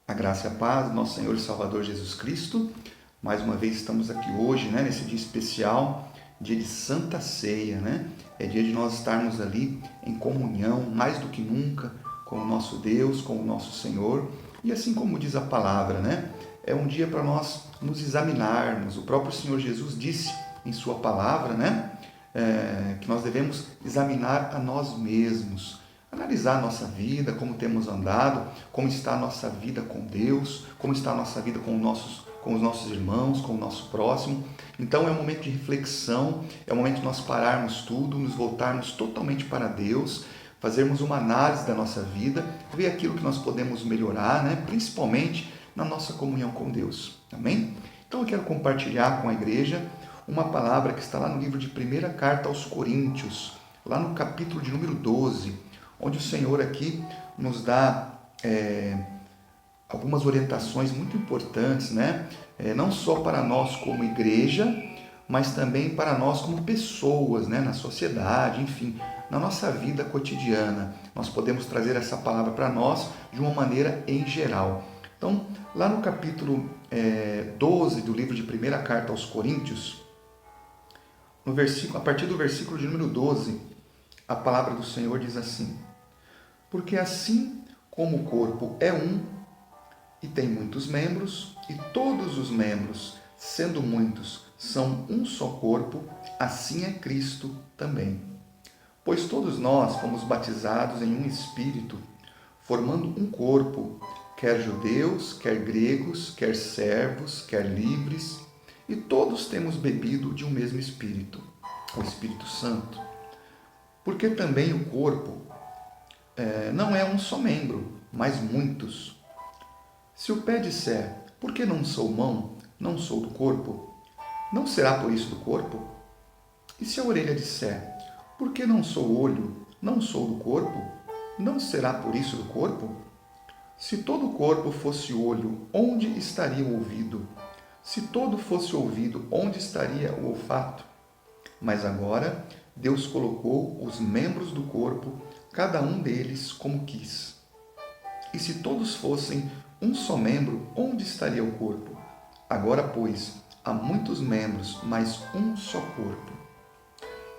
A graça e a paz do nosso Senhor e Salvador Jesus Cristo. Mais uma vez estamos aqui hoje, nesse dia especial, dia de Santa Ceia, É dia de nós estarmos ali em comunhão, mais do que nunca, com o nosso Deus, com o nosso Senhor. E assim como diz a palavra, É um dia para nós nos examinarmos. O próprio Senhor Jesus disse em sua palavra, que nós devemos examinar a nós mesmos. Analisar a nossa vida, como temos andado, como está a nossa vida com Deus, como está a nossa vida com os nossos irmãos, com o nosso próximo. Então é um momento de reflexão, é um momento de nós pararmos tudo, nos voltarmos totalmente para Deus, fazermos uma análise da nossa vida, ver aquilo que nós podemos melhorar, principalmente na nossa comunhão com Deus. Amém? Então eu quero compartilhar com a igreja uma palavra que está lá no livro de 1ª Carta aos Coríntios, lá no capítulo de número 12, onde o Senhor aqui nos dá algumas orientações muito importantes, não só para nós como igreja, mas também para nós como pessoas, na sociedade, enfim, na nossa vida cotidiana. Nós podemos trazer essa palavra para nós de uma maneira em geral. Então, lá no capítulo 12 do livro de 1ª Carta aos Coríntios, a partir do versículo de número 12, a palavra do Senhor diz assim: porque assim como o corpo é um e tem muitos membros, e todos os membros, sendo muitos, são um só corpo, assim é Cristo também. Pois todos nós fomos batizados em um Espírito, formando um corpo, quer judeus, quer gregos, quer servos, quer livres, e todos temos bebido de um mesmo Espírito, o Espírito Santo. Porque também o corpo não é um só membro, mas muitos. Se o pé disser, por que não sou mão, não sou do corpo, não será por isso do corpo? E se a orelha disser, por que não sou olho, não sou do corpo, não será por isso do corpo? Se todo o corpo fosse olho, onde estaria o ouvido? Se todo fosse ouvido, onde estaria o olfato? Mas agora Deus colocou os membros do corpo, cada um deles como quis. E se todos fossem um só membro, onde estaria o corpo? Agora, pois, há muitos membros, mas um só corpo.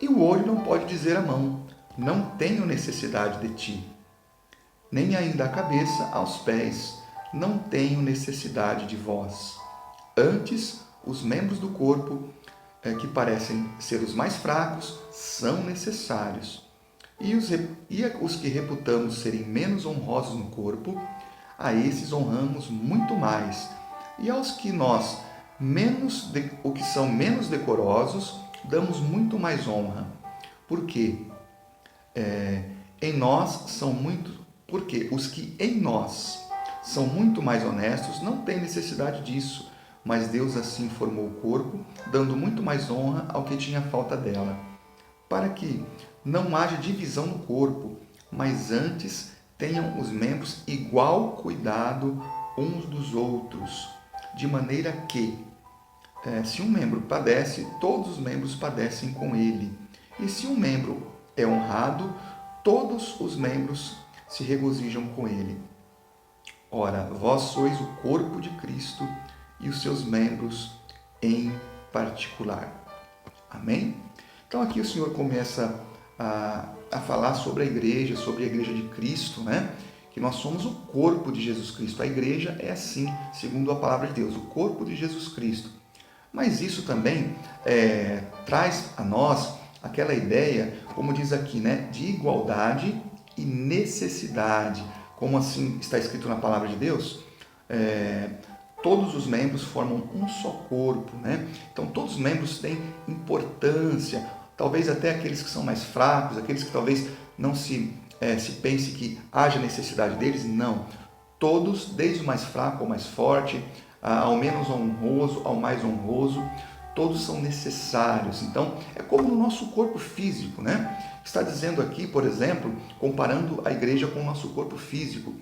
E o olho não pode dizer à mão, não tenho necessidade de ti. Nem ainda a cabeça aos pés, não tenho necessidade de vós. Antes, os membros do corpo, que parecem ser os mais fracos, são necessários. E os que reputamos serem menos honrosos no corpo, a esses honramos muito mais. E aos que que são menos decorosos, damos muito mais honra. Porque porque os que em nós são muito mais honestos não têm necessidade disso, mas Deus assim formou o corpo, dando muito mais honra ao que tinha falta dela, para que não haja divisão no corpo, mas antes tenham os membros igual cuidado uns dos outros, de maneira que, se um membro padece, todos os membros padecem com ele. E se um membro é honrado, todos os membros se regozijam com ele. Ora, vós sois o corpo de Cristo e os seus membros em particular. Amém? Então aqui o Senhor começa a falar sobre a igreja de Cristo, que nós somos o corpo de Jesus Cristo. A igreja é assim, segundo a palavra de Deus, o corpo de Jesus Cristo. Mas isso também traz a nós aquela ideia, como diz aqui, de igualdade e necessidade. Como assim está escrito na palavra de Deus? Todos os membros formam um só corpo, Então todos os membros têm importância, talvez até aqueles que são mais fracos, aqueles que talvez não se pense que haja necessidade deles, não. Todos, desde o mais fraco ao mais forte, ao menos honroso, ao mais honroso, todos são necessários. Então, é como no nosso corpo físico, Está dizendo aqui, por exemplo, comparando a igreja com o nosso corpo físico.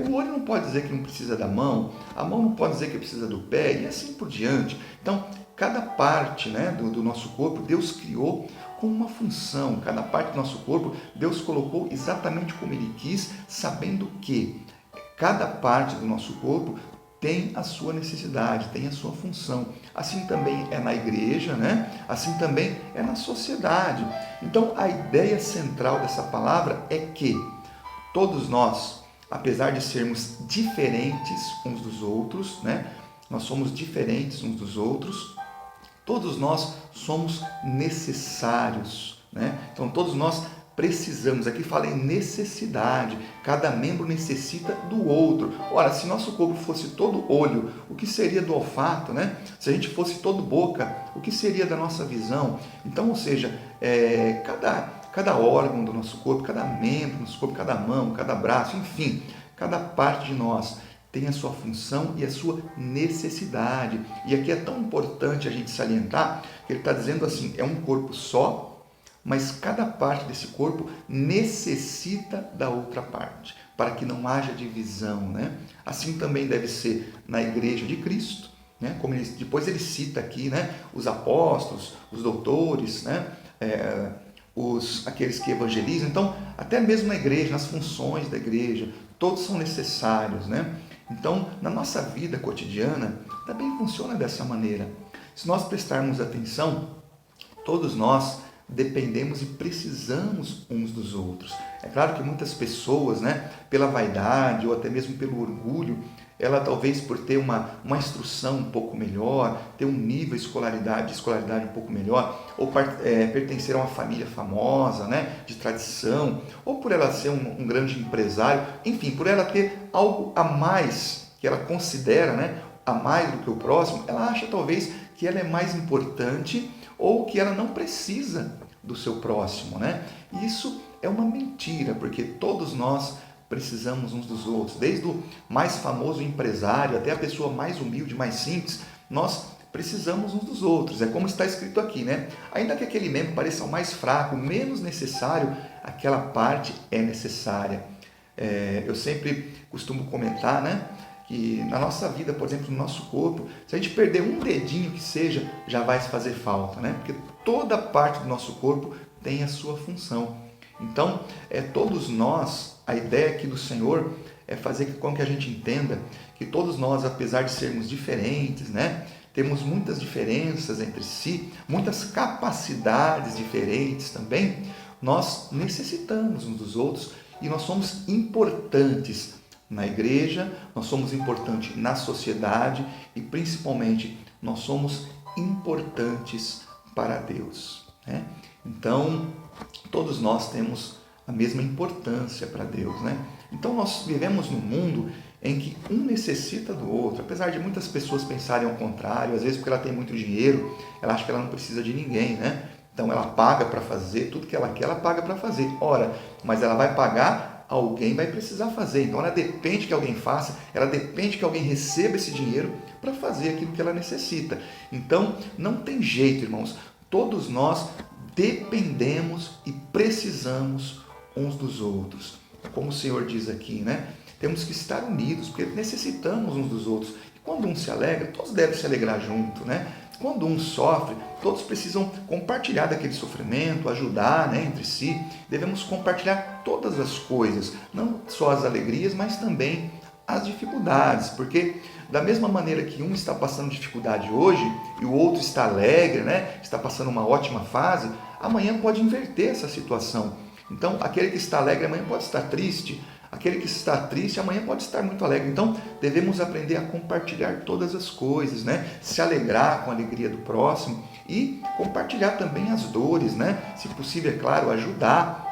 O olho não pode dizer que não precisa da mão, a mão não pode dizer que precisa do pé, e assim por diante. Então, cada parte do nosso corpo, Deus criou com uma função. Cada parte do nosso corpo, Deus colocou exatamente como Ele quis, sabendo que Cada parte do nosso corpo tem a sua necessidade, tem a sua função. Assim também é na igreja, né? Assim também é na sociedade. Então, a ideia central dessa palavra é que todos nós, apesar de sermos diferentes uns dos outros, né? Nós somos diferentes uns dos outros, todos nós somos necessários, né? Então, todos nós precisamos, aqui fala em necessidade, cada membro necessita do outro. Ora, se nosso corpo fosse todo olho, o que seria do olfato, né? Se a gente fosse todo boca, o que seria da nossa visão? Então, ou seja, cada órgão do nosso corpo, cada membro do nosso corpo, cada mão, cada braço, enfim, cada parte de nós tem a sua função e a sua necessidade. E aqui é tão importante a gente salientar que ele está dizendo assim, é um corpo só, mas cada parte desse corpo necessita da outra parte, para que não haja divisão, né? Assim também deve ser na igreja de Cristo, né? Como depois ele cita aqui, né? Os apóstolos, os doutores, né? Aqueles que evangelizam. Então, até mesmo na igreja, nas funções da igreja, todos são necessários, né? Então, na nossa vida cotidiana, também funciona dessa maneira. Se nós prestarmos atenção, todos nós dependemos e precisamos uns dos outros. É claro que muitas pessoas, né, pela vaidade ou até mesmo pelo orgulho, ela talvez por ter uma instrução um pouco melhor, ter um nível de escolaridade um pouco melhor, ou pertencer a uma família famosa, né, de tradição, ou por ela ser um grande empresário, enfim, por ela ter algo a mais que ela considera, né, a mais do que o próximo, ela acha talvez que ela é mais importante ou que ela não precisa do seu próximo, né? E isso é uma mentira, porque todos nós precisamos uns dos outros, desde o mais famoso empresário até a pessoa mais humilde, mais simples, nós precisamos uns dos outros. É como está escrito aqui, né? Ainda que aquele membro pareça o mais fraco, o menos necessário, aquela parte é necessária. Eu sempre costumo comentar, né? Que na nossa vida, por exemplo, no nosso corpo, se a gente perder um dedinho que seja, já vai fazer falta, né? Porque toda parte do nosso corpo tem a sua função. Então, todos nós, a ideia aqui do Senhor é fazer com que a gente entenda que todos nós, apesar de sermos diferentes, né? Temos muitas diferenças entre si, muitas capacidades diferentes também, nós necessitamos uns dos outros e nós somos importantes na igreja, nós somos importantes na sociedade e principalmente nós somos importantes para Deus, né? Então, todos nós temos a mesma importância para Deus, né? Então, nós vivemos num mundo em que um necessita do outro, apesar de muitas pessoas pensarem ao contrário, às vezes porque ela tem muito dinheiro, ela acha que ela não precisa de ninguém, né? Então, ela paga para fazer tudo que ela quer, ela paga para fazer. Ora, mas ela vai pagar, alguém vai precisar fazer. Então, ela depende que alguém faça, ela depende que alguém receba esse dinheiro para fazer aquilo que ela necessita. Então, não tem jeito, irmãos. Todos nós dependemos e precisamos uns dos outros. Como o Senhor diz aqui, né? Temos que estar unidos, porque necessitamos uns dos outros. E quando um se alegra, todos devem se alegrar junto, né? Quando um sofre, todos precisam compartilhar daquele sofrimento, ajudar, né, entre si. Devemos compartilhar todas as coisas, não só as alegrias, mas também as dificuldades, porque da mesma maneira que um está passando dificuldade hoje e o outro está alegre, né, está passando uma ótima fase, amanhã pode inverter essa situação. Então, aquele que está alegre amanhã pode estar triste, aquele que está triste amanhã pode estar muito alegre. Então, devemos aprender a compartilhar todas as coisas, né? Se alegrar com a alegria do próximo e compartilhar também as dores, né? Se possível, é claro, ajudar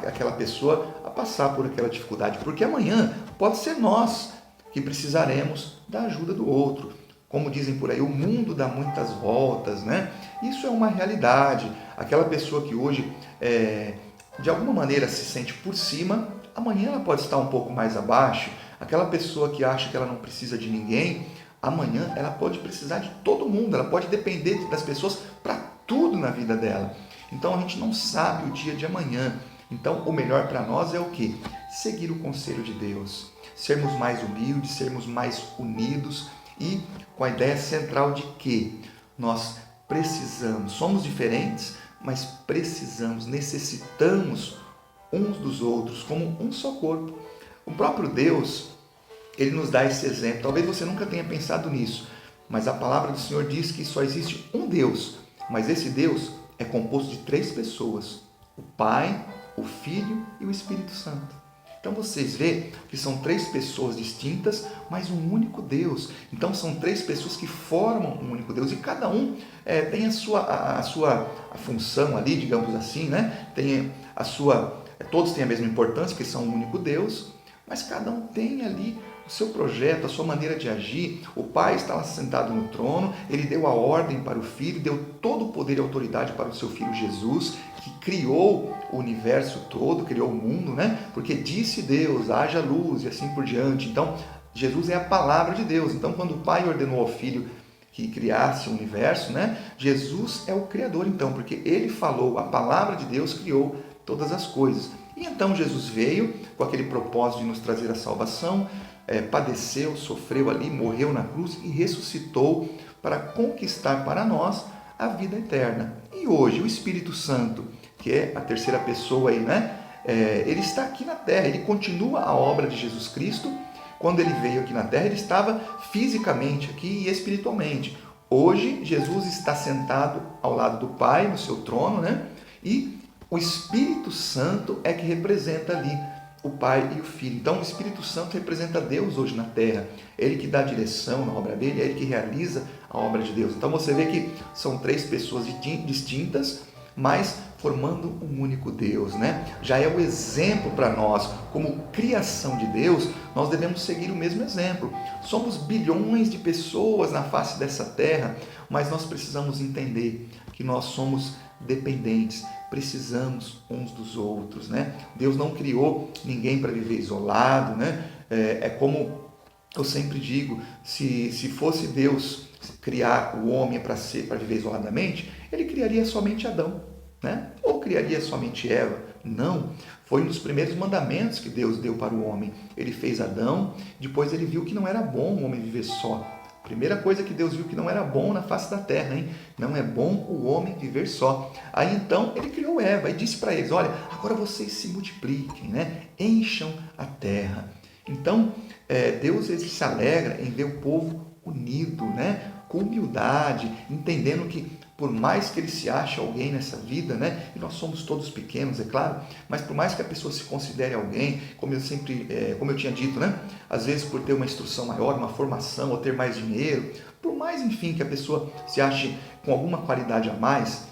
aquela pessoa a passar por aquela dificuldade, porque amanhã pode ser nós que precisaremos da ajuda do outro. Como dizem por aí, o mundo dá muitas voltas, né? Isso é uma realidade. Aquela pessoa que hoje, de alguma maneira, se sente por cima, amanhã ela pode estar um pouco mais abaixo. Aquela pessoa que acha que ela não precisa de ninguém, amanhã ela pode precisar de todo mundo, ela pode depender das pessoas para tudo na vida dela. Então a gente não sabe o dia de amanhã. Então o melhor para nós é o quê? Seguir o conselho de Deus, sermos mais humildes, sermos mais unidos e com a ideia central de que nós precisamos, somos diferentes, mas precisamos, necessitamos uns dos outros como um só corpo. O próprio Deus, ele nos dá esse exemplo. Talvez você nunca tenha pensado nisso, mas a palavra do Senhor diz que só existe um Deus, mas esse Deus é composto de 3 pessoas: o Pai, o Filho e o Espírito Santo. Então vocês veem que são 3 pessoas distintas, mas um único Deus. Então são 3 pessoas que formam um único Deus, e cada um tem a sua função ali, digamos assim, né? Tem a sua, todos têm a mesma importância, porque são um único Deus, mas cada um tem ali o seu projeto, a sua maneira de agir. O Pai está lá sentado no trono, ele deu a ordem para o Filho, deu todo o poder e autoridade para o seu Filho Jesus, que criou o universo todo, criou o mundo, né? Porque disse Deus, haja luz, e assim por diante. Então, Jesus é a palavra de Deus. Então, quando o Pai ordenou ao Filho que criasse o universo, né? Jesus é o Criador, então, porque ele falou, a palavra de Deus criou todas as coisas. E então Jesus veio com aquele propósito de nos trazer a salvação, padeceu, sofreu ali, morreu na cruz e ressuscitou para conquistar para nós a vida eterna. E hoje o Espírito Santo, que é a terceira pessoa aí, né? Ele está aqui na terra, ele continua a obra de Jesus Cristo. Quando ele veio aqui na terra, ele estava fisicamente aqui e espiritualmente. Hoje, Jesus está sentado ao lado do Pai, no seu trono, né? E o Espírito Santo é que representa ali o Pai e o Filho. Então, o Espírito Santo representa Deus hoje na terra. Ele que dá direção na obra dele, é ele que realiza a obra de Deus. Então, você vê que são 3 pessoas distintas, mas formando um único Deus, né? Já é o exemplo para nós, como criação de Deus, nós devemos seguir o mesmo exemplo. Somos bilhões de pessoas na face dessa terra, mas nós precisamos entender que nós somos dependentes, precisamos uns dos outros, né? Deus não criou ninguém para viver isolado, né? É como eu sempre digo, se fosse Deus criar o homem para viver isoladamente, ele criaria somente Adão, né? Ou criaria somente Eva. Não, foi um dos primeiros mandamentos que Deus deu para o homem. Ele fez Adão, depois ele viu que não era bom o homem viver só. Primeira coisa que Deus viu que não era bom na face da terra, hein? Não é bom o homem viver só. Aí então ele criou Eva e disse para eles, olha, agora vocês se multipliquem, né? Encham a terra. Então Deus ele se alegra em ver o povo unido, né? Com humildade, entendendo que por mais que ele se ache alguém nessa vida, né? E nós somos todos pequenos, é claro, mas por mais que a pessoa se considere alguém, como eu tinha dito, né? Às vezes por ter uma instrução maior, uma formação, ou ter mais dinheiro, por mais, enfim, que a pessoa se ache com alguma qualidade a mais,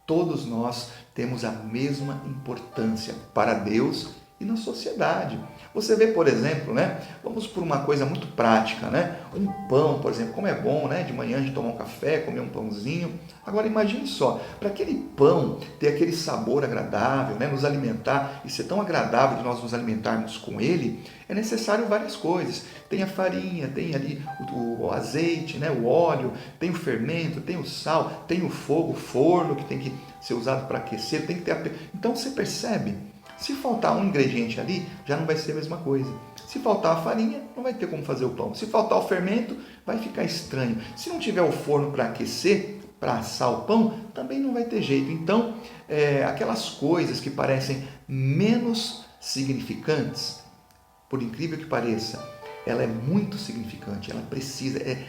todos nós temos a mesma importância para Deus e na sociedade. Você vê, por exemplo, né? Vamos por uma coisa muito prática, né? Um pão, por exemplo, como é bom, né? De manhã a gente tomar um café, comer um pãozinho. Agora imagine só, para aquele pão ter aquele sabor agradável, né? Nos alimentar e ser tão agradável de nós nos alimentarmos com ele, é necessário várias coisas. Tem a farinha, tem ali o azeite, né? O óleo, tem o fermento, tem o sal, tem o fogo, o forno que tem que ser usado para aquecer, tem que ter Então você percebe? Se faltar um ingrediente ali, já não vai ser a mesma coisa. Se faltar a farinha, não vai ter como fazer o pão. Se faltar o fermento, vai ficar estranho. Se não tiver o forno para aquecer, para assar o pão, também não vai ter jeito. Então, aquelas coisas que parecem menos significantes, por incrível que pareça, ela é muito significante, ela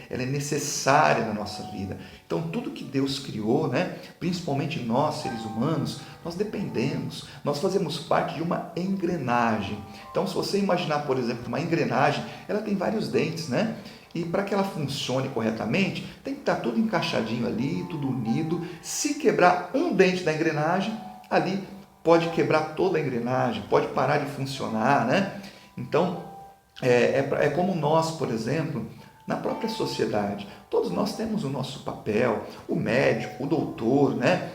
é necessária na nossa vida. Então, tudo que Deus criou, né, principalmente nós, seres humanos, nós dependemos, nós fazemos parte de uma engrenagem. Então, se você imaginar, por exemplo, uma engrenagem, ela tem vários dentes, né? E para que ela funcione corretamente, tem que estar tudo encaixadinho ali, tudo unido. Se quebrar um dente da engrenagem, ali pode quebrar toda a engrenagem, pode parar de funcionar, né? Então, é como nós, por exemplo, na própria sociedade. Todos nós temos o nosso papel, o médico, o doutor, né?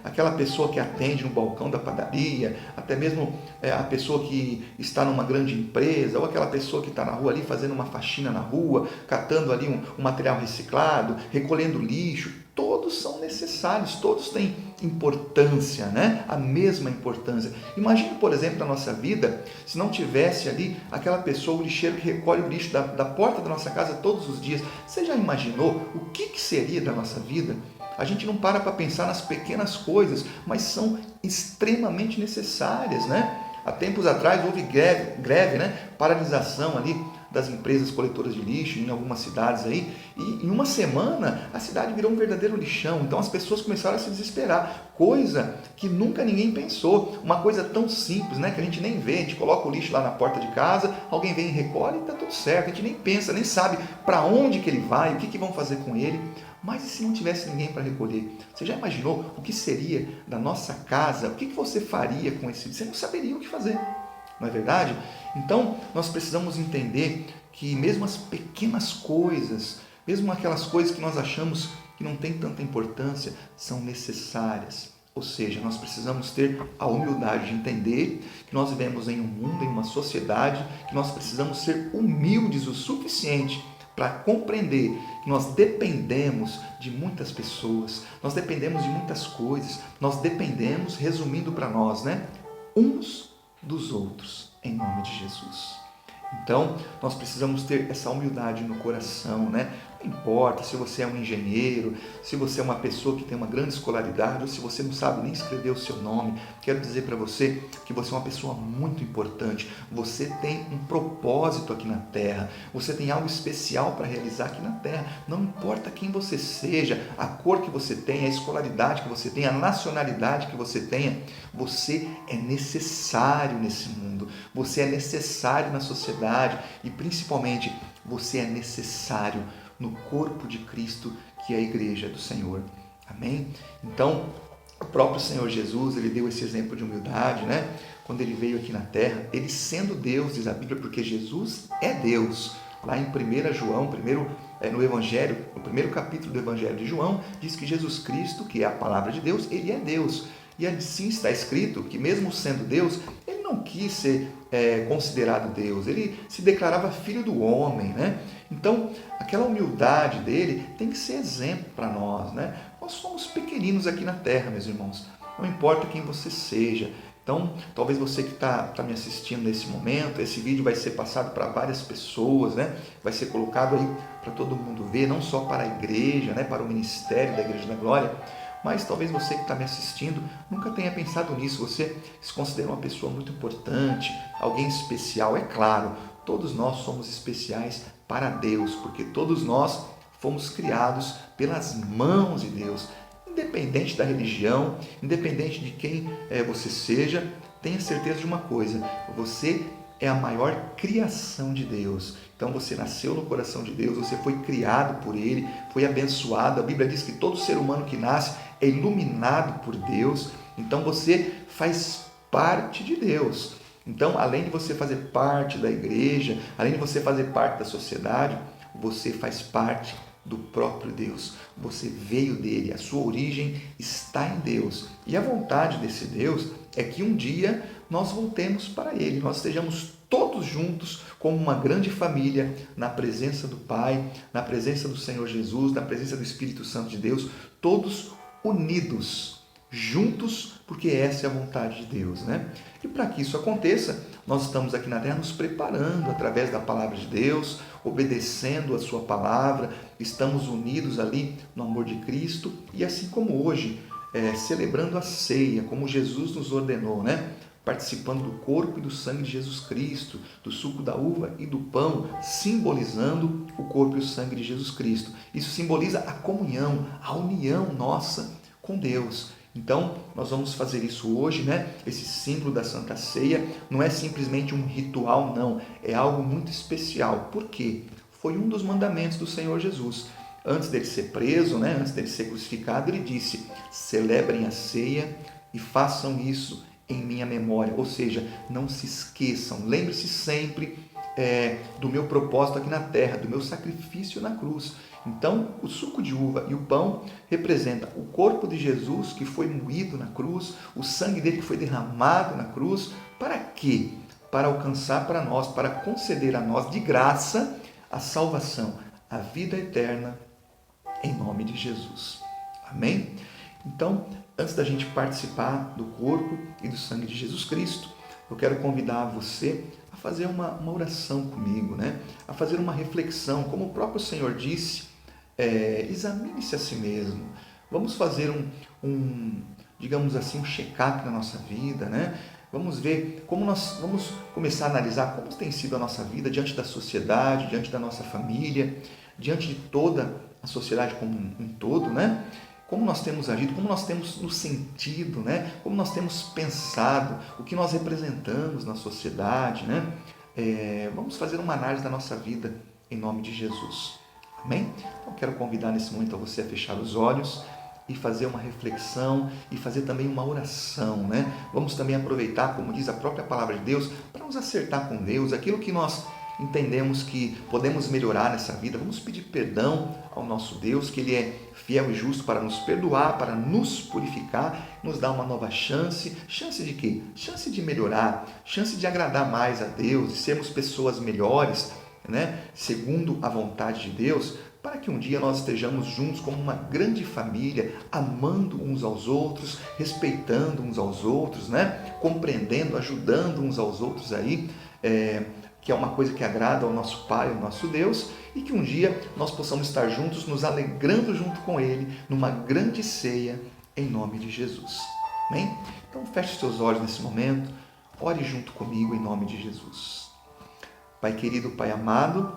Aquela pessoa que atende no balcão da padaria, até mesmo a pessoa que está numa grande empresa, ou aquela pessoa que está na rua ali fazendo uma faxina na rua, catando ali um material reciclado, recolhendo lixo. Todos são necessários, todos têm importância, né? A mesma importância. Imagine, por exemplo, na nossa vida, se não tivesse ali aquela pessoa, o lixeiro que recolhe o lixo da porta da nossa casa todos os dias. Você já imaginou o que seria da nossa vida? A gente não para pensar nas pequenas coisas, mas são extremamente necessárias, né? Há tempos atrás houve greve, né? Paralisação ali das empresas coletoras de lixo em algumas cidades aí, e em uma semana a cidade virou um verdadeiro lixão. Então as pessoas começaram a se desesperar, coisa que nunca ninguém pensou, uma coisa tão simples, né, que a gente nem vê, a gente coloca o lixo lá na porta de casa, alguém vem e recolhe e está tudo certo, a gente nem pensa, nem sabe para onde que ele vai, o que vão fazer com ele. Mas e se não tivesse ninguém para recolher? Você já imaginou o que seria da nossa casa? O que você faria com esse? Você não saberia o que fazer, não é verdade? Então, nós precisamos entender que mesmo as pequenas coisas, mesmo aquelas coisas que nós achamos que não têm tanta importância, são necessárias. Ou seja, nós precisamos ter a humildade de entender que nós vivemos em um mundo, em uma sociedade, que nós precisamos ser humildes o suficiente para compreender que nós dependemos de muitas pessoas, nós dependemos de muitas coisas, nós dependemos, resumindo para nós, né, uns dos outros, em nome de Jesus. Então, nós precisamos ter essa humildade no coração, né? Não importa se você é um engenheiro, se você é uma pessoa que tem uma grande escolaridade, ou se você não sabe nem escrever o seu nome, quero dizer para você que você é uma pessoa muito importante. Você tem um propósito aqui na Terra, você tem algo especial para realizar aqui na Terra. Não importa quem você seja, a cor que você tem, a escolaridade que você tem, a nacionalidade que você tenha, você é necessário nesse mundo, você é necessário na sociedade e principalmente você é necessário no corpo de Cristo, que é a igreja do Senhor. Amém? Então, o próprio Senhor Jesus, ele deu esse exemplo de humildade, né? Quando ele veio aqui na terra, ele sendo Deus, diz a Bíblia, porque Jesus é Deus. Lá em 1 João, no Evangelho, no primeiro capítulo do Evangelho de João, diz que Jesus Cristo, que é a palavra de Deus, ele é Deus. E assim está escrito que mesmo sendo Deus, ele não quis ser considerado Deus, ele se declarava filho do homem, né? Então, aquela humildade dele tem que ser exemplo para nós, né? Nós somos pequeninos aqui na terra, meus irmãos, não importa quem você seja. Então, talvez você que está me assistindo nesse momento, esse vídeo vai ser passado para várias pessoas, né? Vai ser colocado aí para todo mundo ver, não só para a igreja, né? Para o ministério da Igreja da Glória, mas talvez você que está me assistindo nunca tenha pensado nisso. Você se considera uma pessoa muito importante, alguém especial. É claro, todos nós somos especiais para Deus, porque todos nós fomos criados pelas mãos de Deus. Independente da religião, independente de quem você seja, tenha certeza de uma coisa: você é a maior criação de Deus. Então você nasceu no coração de Deus, você foi criado por Ele, foi abençoado. A Bíblia diz que todo ser humano que nasce é iluminado por Deus. Então você faz parte de Deus. Então, além de você fazer parte da igreja, além de você fazer parte da sociedade, você faz parte do próprio Deus. Você veio dele, a sua origem está em Deus. E a vontade desse Deus é que um dia nós voltemos para Ele, nós estejamos todos juntos como uma grande família, na presença do Pai, na presença do Senhor Jesus, na presença do Espírito Santo de Deus, todos unidos, juntos, porque essa é a vontade de Deus, né? E para que isso aconteça, nós estamos aqui na terra nos preparando através da palavra de Deus, obedecendo a sua palavra, estamos unidos ali no amor de Cristo e assim como hoje, celebrando a ceia, como Jesus nos ordenou, né? Participando do corpo e do sangue de Jesus Cristo, do suco da uva e do pão, simbolizando o corpo e o sangue de Jesus Cristo. Isso simboliza a comunhão, a união nossa com Deus. Então, nós vamos fazer isso hoje, né? Esse símbolo da Santa Ceia não é simplesmente um ritual, não. É algo muito especial. Por quê? Foi um dos mandamentos do Senhor Jesus. Antes dele ser preso, né? Antes dele ser crucificado, ele disse: celebrem a ceia e façam isso em minha memória. Ou seja, não se esqueçam. Lembre-se sempre do meu propósito aqui na terra, do meu sacrifício na cruz. Então, o suco de uva e o pão representam o corpo de Jesus que foi moído na cruz, o sangue dele que foi derramado na cruz. Para quê? Para alcançar para nós, para conceder a nós de graça a salvação, a vida eterna, em nome de Jesus. Amém? Então, antes da gente participar do corpo e do sangue de Jesus Cristo, eu quero convidar você a fazer uma oração comigo, né? A fazer uma reflexão, como o próprio Senhor disse, examine-se a si mesmo. Vamos fazer digamos assim, um check-up na nossa vida, né? Vamos ver como vamos começar a analisar como tem sido a nossa vida diante da sociedade, diante da nossa família, diante de toda a sociedade como um todo, né? Como nós temos agido, como nós temos nos sentido, né? Como nós temos pensado, o que nós representamos na sociedade, né? Vamos fazer uma análise da nossa vida em nome de Jesus. Amém? Então, quero convidar nesse momento a você a fechar os olhos e fazer uma reflexão e fazer também uma oração, né? Vamos também aproveitar, como diz a própria palavra de Deus, para nos acertar com Deus, aquilo que nós entendemos que podemos melhorar nessa vida. Vamos pedir perdão ao nosso Deus, que Ele é fiel e justo para nos perdoar, para nos purificar, nos dar uma nova chance. Chance de quê? Chance de melhorar, chance de agradar mais a Deus, de sermos pessoas melhores, né? Segundo a vontade de Deus, para que um dia nós estejamos juntos como uma grande família, amando uns aos outros, respeitando uns aos outros, né? Compreendendo, ajudando uns aos outros aí, que é uma coisa que agrada ao nosso Pai, ao nosso Deus, e que um dia nós possamos estar juntos, nos alegrando junto com Ele, numa grande ceia, em nome de Jesus. Amém? Então feche seus olhos nesse momento, ore junto comigo em nome de Jesus. Pai querido, Pai amado,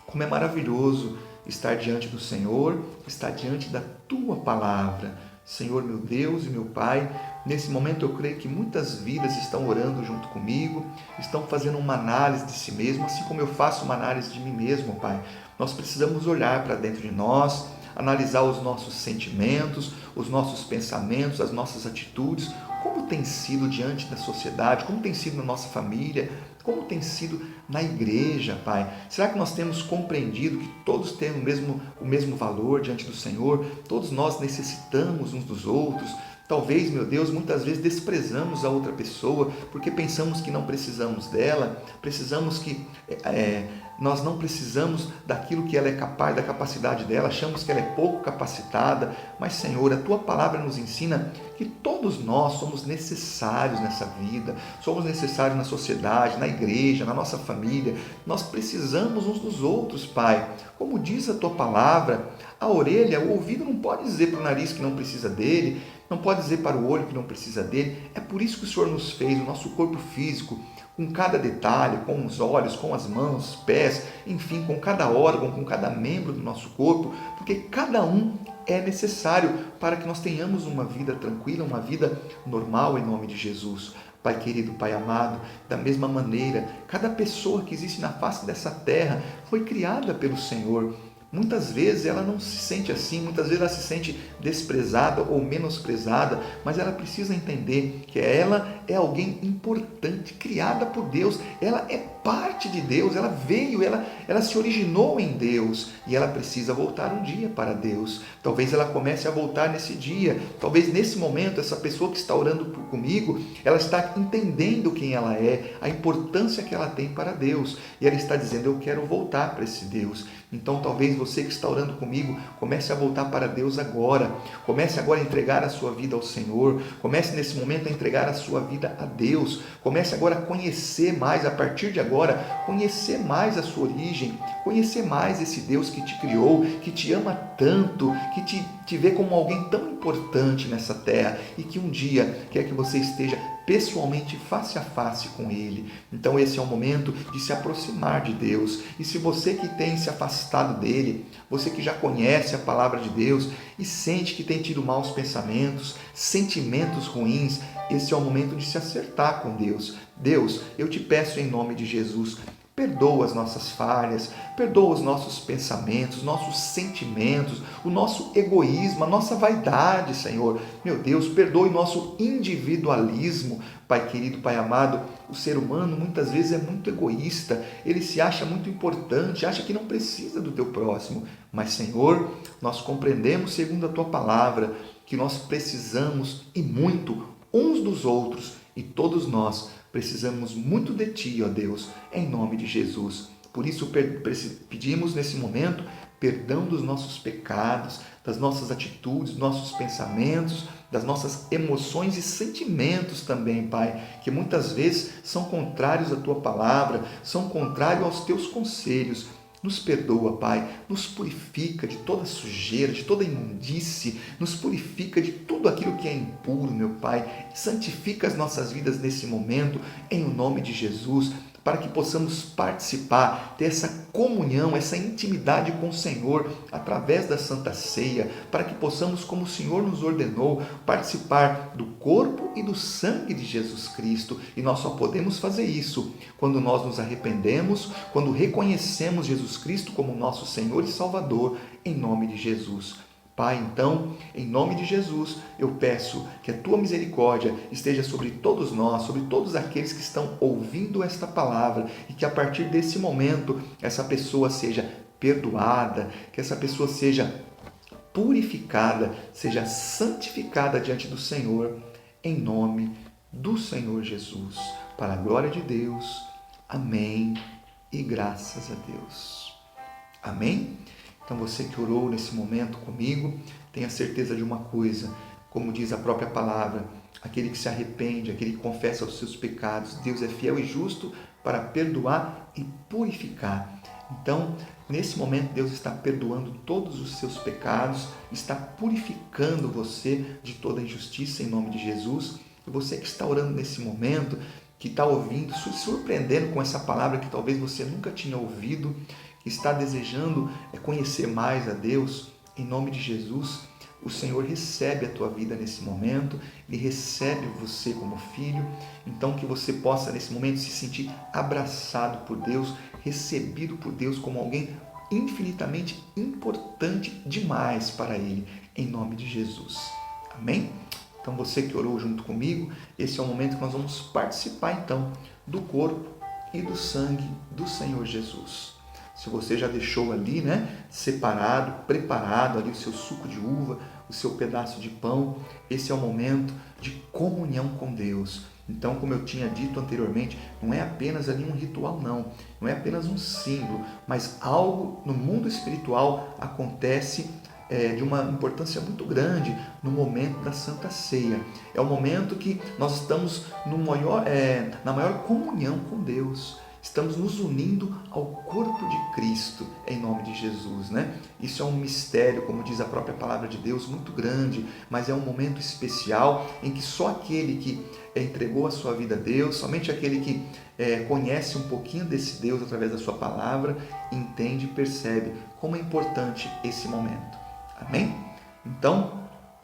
como é maravilhoso estar diante do Senhor, estar diante da Tua Palavra. Senhor, meu Deus e meu Pai, nesse momento eu creio que muitas vidas estão orando junto comigo, estão fazendo uma análise de si mesmo, assim como eu faço uma análise de mim mesmo, Pai. Nós precisamos olhar para dentro de nós, analisar os nossos sentimentos, os nossos pensamentos, as nossas atitudes, como tem sido diante da sociedade, como tem sido na nossa família, como tem sido na igreja, Pai. Será que nós temos compreendido que todos têm o mesmo valor diante do Senhor? Todos nós necessitamos uns dos outros. Talvez, meu Deus, muitas vezes desprezamos a outra pessoa porque pensamos que não precisamos dela, nós não precisamos daquilo que ela é capaz, da capacidade dela, achamos que ela é pouco capacitada, mas, Senhor, a Tua Palavra nos ensina que todos nós somos necessários nessa vida, somos necessários na sociedade, na igreja, na nossa família, nós precisamos uns dos outros, Pai. Como diz a Tua Palavra, a orelha, o ouvido não pode dizer para o nariz que não precisa dele, não pode dizer para o olho que não precisa dele. É por isso que o Senhor nos fez, o nosso corpo físico, com cada detalhe, com os olhos, com as mãos, pés, enfim, com cada órgão, com cada membro do nosso corpo, porque cada um é necessário para que nós tenhamos uma vida tranquila, uma vida normal em nome de Jesus. Pai querido, Pai amado, da mesma maneira, cada pessoa que existe na face dessa terra foi criada pelo Senhor. Muitas vezes ela não se sente assim, muitas vezes ela se sente desprezada ou menosprezada, mas ela precisa entender que ela é alguém importante, criada por Deus, ela é parte de Deus, ela veio, ela se originou em Deus e ela precisa voltar um dia para Deus. Talvez ela comece a voltar nesse dia, talvez nesse momento essa pessoa que está orando comigo, ela está entendendo quem ela é, a importância que ela tem para Deus e ela está dizendo, eu quero voltar para esse Deus. Então talvez você que está orando comigo, comece a voltar para Deus agora. Comece agora a entregar a sua vida ao Senhor. Comece nesse momento a entregar a sua vida a Deus. Comece agora a conhecer mais, a partir de agora, conhecer mais a sua origem, conhecer mais esse Deus que te criou, que te ama tanto, que te vê como alguém tão importante nessa terra e que um dia quer que você esteja pessoalmente, face a face com Ele. Então esse é o momento de se aproximar de Deus. E se você que tem se afastado dEle, você que já conhece a palavra de Deus e sente que tem tido maus pensamentos, sentimentos ruins, esse é o momento de se acertar com Deus. Deus, eu te peço em nome de Jesus, perdoa as nossas falhas, perdoa os nossos pensamentos, nossos sentimentos, o nosso egoísmo, a nossa vaidade, Senhor. Meu Deus, perdoe nosso individualismo. Pai querido, Pai amado, o ser humano muitas vezes é muito egoísta, ele se acha muito importante, acha que não precisa do teu próximo. Mas, Senhor, nós compreendemos, segundo a Tua Palavra, que nós precisamos e muito uns dos outros e todos nós precisamos muito de Ti, ó Deus, em nome de Jesus. Por isso pedimos nesse momento perdão dos nossos pecados, das nossas atitudes, dos nossos pensamentos, das nossas emoções e sentimentos também, Pai, que muitas vezes são contrários à Tua Palavra, são contrários aos Teus conselhos. Nos perdoa, Pai, nos purifica de toda sujeira, de toda imundície, nos purifica de tudo aquilo que é impuro, meu Pai. Santifica as nossas vidas nesse momento, em o nome de Jesus, para que possamos participar, ter essa comunhão, essa intimidade com o Senhor através da Santa Ceia, para que possamos, como o Senhor nos ordenou, participar do corpo e do sangue de Jesus Cristo. E nós só podemos fazer isso quando nós nos arrependemos, quando reconhecemos Jesus Cristo como nosso Senhor e Salvador, em nome de Jesus. Pai, então, em nome de Jesus, eu peço que a Tua misericórdia esteja sobre todos nós, sobre todos aqueles que estão ouvindo esta palavra e que a partir desse momento essa pessoa seja perdoada, que essa pessoa seja purificada, seja santificada diante do Senhor, em nome do Senhor Jesus. Para a glória de Deus. Amém e graças a Deus. Amém? Então você que orou nesse momento comigo, tenha certeza de uma coisa, como diz a própria palavra, aquele que se arrepende, aquele que confessa os seus pecados, Deus é fiel e justo para perdoar e purificar. Então, nesse momento, Deus está perdoando todos os seus pecados, está purificando você de toda injustiça em nome de Jesus. E você que está orando nesse momento, que está ouvindo, se surpreendendo com essa palavra que talvez você nunca tinha ouvido, está desejando conhecer mais a Deus, em nome de Jesus, o Senhor recebe a tua vida nesse momento, Ele recebe você como filho, então que você possa nesse momento se sentir abraçado por Deus, recebido por Deus como alguém infinitamente importante demais para Ele, em nome de Jesus. Amém? Então você que orou junto comigo, esse é o momento que nós vamos participar então do corpo e do sangue do Senhor Jesus. Se você já deixou ali, separado, preparado ali o seu suco de uva, o seu pedaço de pão, esse é o momento de comunhão com Deus. Então, como eu tinha dito anteriormente, não é apenas ali um ritual, não é apenas um símbolo, mas algo no mundo espiritual acontece de uma importância muito grande no momento da Santa Ceia. É o momento que nós estamos na maior comunhão com Deus. Estamos nos unindo ao corpo de Cristo, em nome de Jesus, Isso é um mistério, como diz a própria palavra de Deus, muito grande, mas é um momento especial em que só aquele que entregou a sua vida a Deus, somente aquele que conhece um pouquinho desse Deus através da sua palavra, entende e percebe como é importante esse momento. Amém? Então,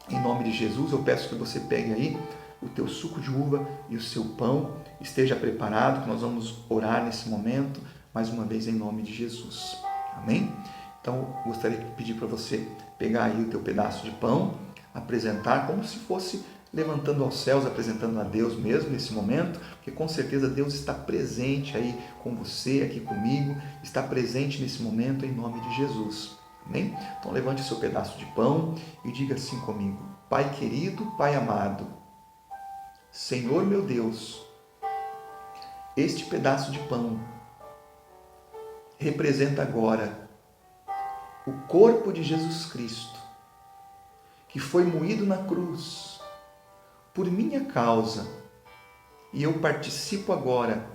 em nome de Jesus, eu peço que você pegue aí o teu suco de uva e o seu pão, esteja preparado, que nós vamos orar nesse momento, mais uma vez em nome de Jesus. Amém? Então, gostaria de pedir para você pegar aí o teu pedaço de pão, apresentar como se fosse levantando aos céus, apresentando a Deus mesmo nesse momento, porque com certeza Deus está presente aí com você, aqui comigo, está presente nesse momento em nome de Jesus. Amém? Então, levante o seu pedaço de pão e diga assim comigo: Pai querido, Pai amado, Senhor meu Deus, este pedaço de pão representa agora o corpo de Jesus Cristo, que foi moído na cruz por minha causa, e eu participo agora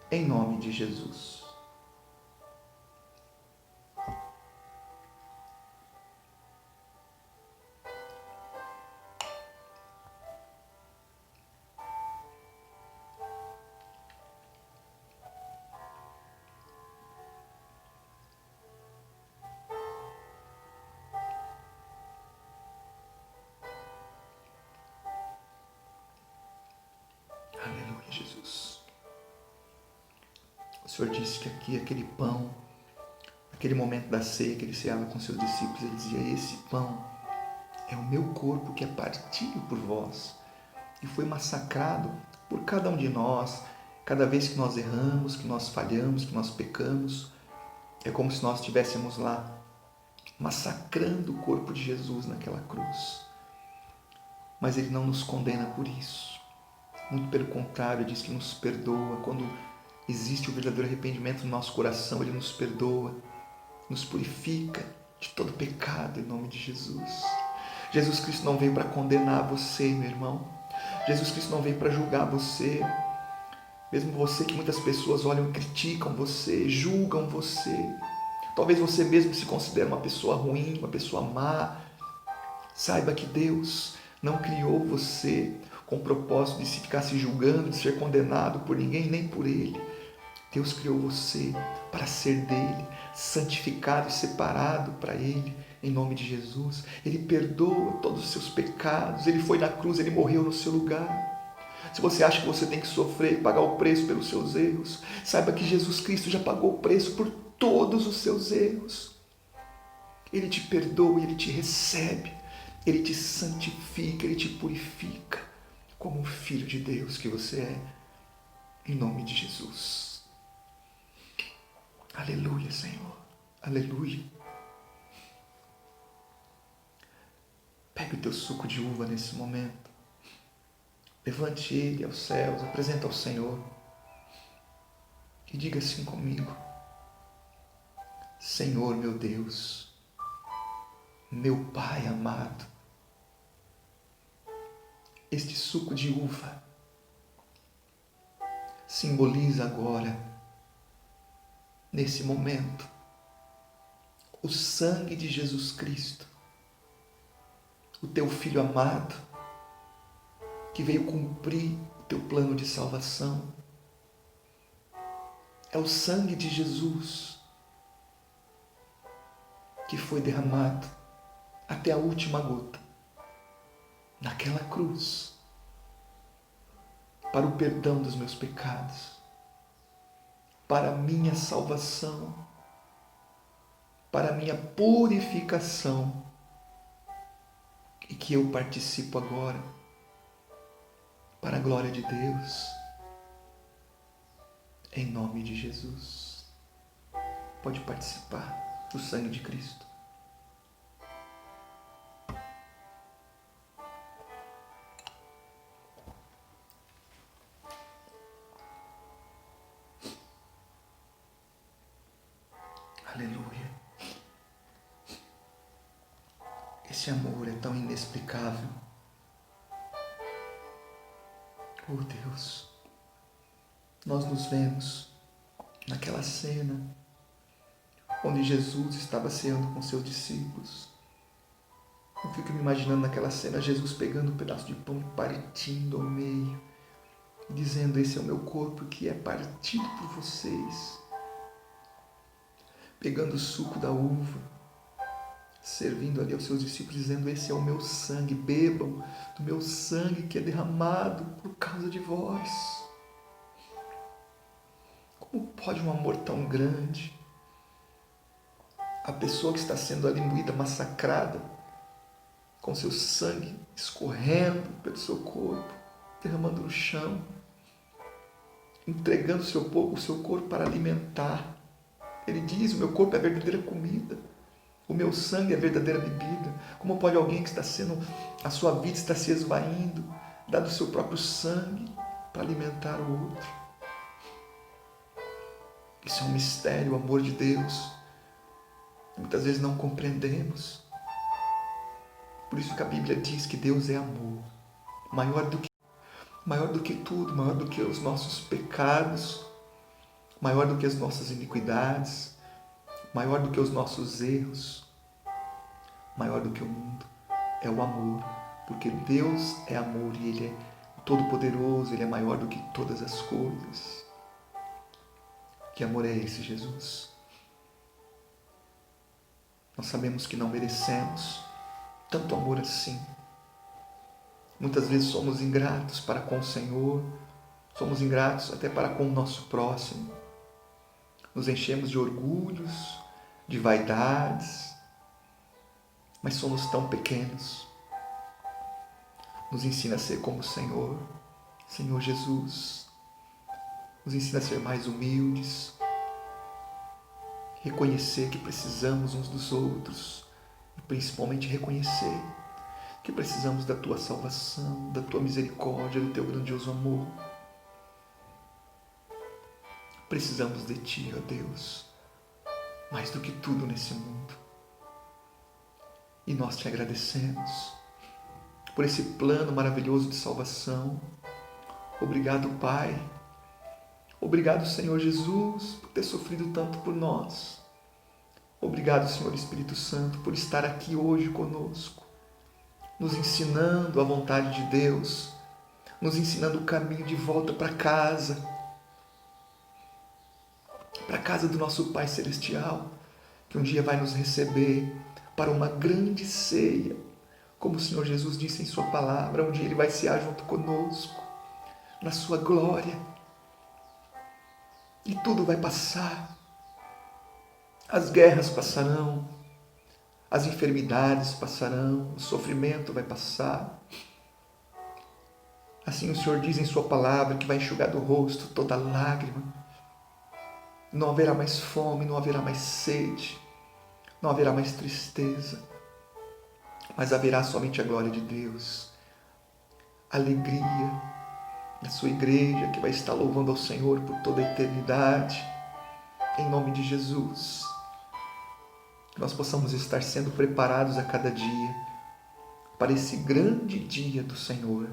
em nome de Jesus. Aleluia, Jesus. O Senhor disse que aqui, aquele pão, aquele momento da ceia que ele ceava com seus discípulos, ele dizia: esse pão é o meu corpo que é partido por vós e foi massacrado por cada um de nós. Cada vez que nós erramos, que nós falhamos, que nós pecamos, é como se nós estivéssemos lá massacrando o corpo de Jesus naquela cruz. Mas ele não nos condena por isso. Muito pelo contrário, diz que nos perdoa. Quando existe o verdadeiro arrependimento no nosso coração, Ele nos perdoa, nos purifica de todo pecado em nome de Jesus. Jesus Cristo não veio para condenar você, meu irmão. Jesus Cristo não veio para julgar você. Mesmo você que muitas pessoas olham e criticam você, julgam você. Talvez você mesmo se considere uma pessoa ruim, uma pessoa má. Saiba que Deus não criou você com o propósito de se ficar se julgando, de ser condenado por ninguém, nem por Ele. Deus criou você para ser dele, santificado e separado para Ele, em nome de Jesus. Ele perdoa todos os seus pecados, Ele foi na cruz, Ele morreu no seu lugar. Se você acha que você tem que sofrer e pagar o preço pelos seus erros, saiba que Jesus Cristo já pagou o preço por todos os seus erros. Ele te perdoa, Ele te recebe, Ele te santifica, Ele te purifica, como o Filho de Deus que você é, em nome de Jesus. Aleluia, Senhor. Aleluia. Pegue o teu suco de uva nesse momento. Levante ele aos céus, apresenta ao Senhor. E diga assim comigo: Senhor meu Deus, meu Pai amado, este suco de uva simboliza agora, nesse momento, o sangue de Jesus Cristo, o teu Filho amado, que veio cumprir o teu plano de salvação. É o sangue de Jesus que foi derramado até a última gota naquela cruz para o perdão dos meus pecados, para a minha salvação, para a minha purificação, e que eu participo agora para a glória de Deus, em nome de Jesus. Pode participar do sangue de Cristo. Aleluia. Esse amor é tão inexplicável. Oh Deus, nós nos vemos naquela cena onde Jesus estava ceando com seus discípulos. Eu fico me imaginando naquela cena, Jesus pegando um pedaço de pão e partindo ao meio, dizendo: esse é o meu corpo que é partido por vocês. Pegando o suco da uva, servindo ali aos seus discípulos, dizendo: esse é o meu sangue, bebam do meu sangue que é derramado por causa de vós. Como pode um amor tão grande, a pessoa que está sendo ali moída, massacrada, com seu sangue escorrendo pelo seu corpo, derramando no chão, entregando o seu corpo para alimentar. Ele diz: o meu corpo é a verdadeira comida, o meu sangue é a verdadeira bebida. Como pode alguém que está sendo, a sua vida está se esvaindo, dar o seu próprio sangue para alimentar o outro? Isso é um mistério, o amor de Deus. Muitas vezes não compreendemos. Por isso que a Bíblia diz que Deus é amor, maior do que tudo, maior do que os nossos pecados, maior do que as nossas iniquidades, maior do que os nossos erros, maior do que o mundo. É o amor, porque Deus é amor e Ele é todo-poderoso, Ele é maior do que todas as coisas. Que amor é esse, Jesus? Nós sabemos que não merecemos tanto amor assim. Muitas vezes somos ingratos para com o Senhor, somos ingratos até para com o nosso próximo. Nos enchemos de orgulhos, de vaidades, mas somos tão pequenos. Nos ensina a ser como o Senhor, Senhor Jesus. Nos ensina a ser mais humildes, reconhecer que precisamos uns dos outros, e principalmente reconhecer que precisamos da Tua salvação, da Tua misericórdia, do Teu grandioso amor. Precisamos de Ti, ó Deus, mais do que tudo nesse mundo. E nós Te agradecemos por esse plano maravilhoso de salvação. Obrigado, Pai, Obrigado, Senhor Jesus, por ter sofrido tanto por nós. Obrigado, Senhor Espírito Santo, por estar aqui hoje conosco, nos ensinando a vontade de Deus, nos ensinando o caminho de volta para a casa do nosso Pai Celestial, que um dia vai nos receber para uma grande ceia, como o Senhor Jesus disse em sua palavra, um dia Ele vai cear junto conosco, na sua glória, e tudo vai passar, as guerras passarão, as enfermidades passarão, o sofrimento vai passar. Assim o Senhor diz em sua palavra que vai enxugar do rosto toda lágrima. Não haverá mais fome, não haverá mais sede, não haverá mais tristeza, mas haverá somente a glória de Deus, alegria na sua igreja que vai estar louvando ao Senhor por toda a eternidade, em nome de Jesus. Que nós possamos estar sendo preparados a cada dia para esse grande dia do Senhor,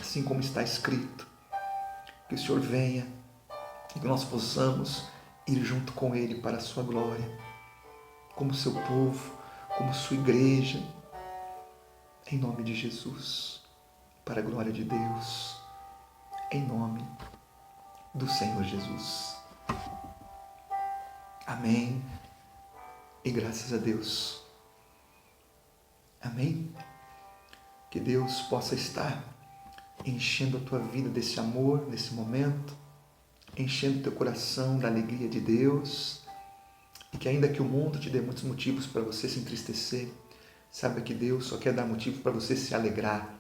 assim como está escrito, que o Senhor venha e que nós possamos ir junto com Ele para a sua glória, como seu povo, como sua igreja, em nome de Jesus, para a glória de Deus, em nome do Senhor Jesus. Amém. E graças a Deus. Amém. Que Deus possa estar enchendo a tua vida desse amor, nesse momento, enchendo teu coração da alegria de Deus, e que ainda que o mundo te dê muitos motivos para você se entristecer, saiba que Deus só quer dar motivo para você se alegrar,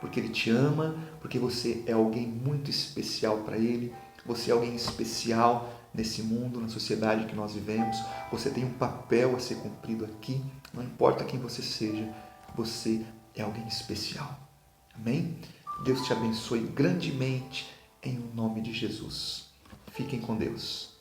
porque Ele te ama, porque você é alguém muito especial para Ele, você é alguém especial nesse mundo, na sociedade que nós vivemos, você tem um papel a ser cumprido aqui, não importa quem você seja, você é alguém especial. Amém? Deus te abençoe grandemente em nome de Jesus. Fiquem com Deus.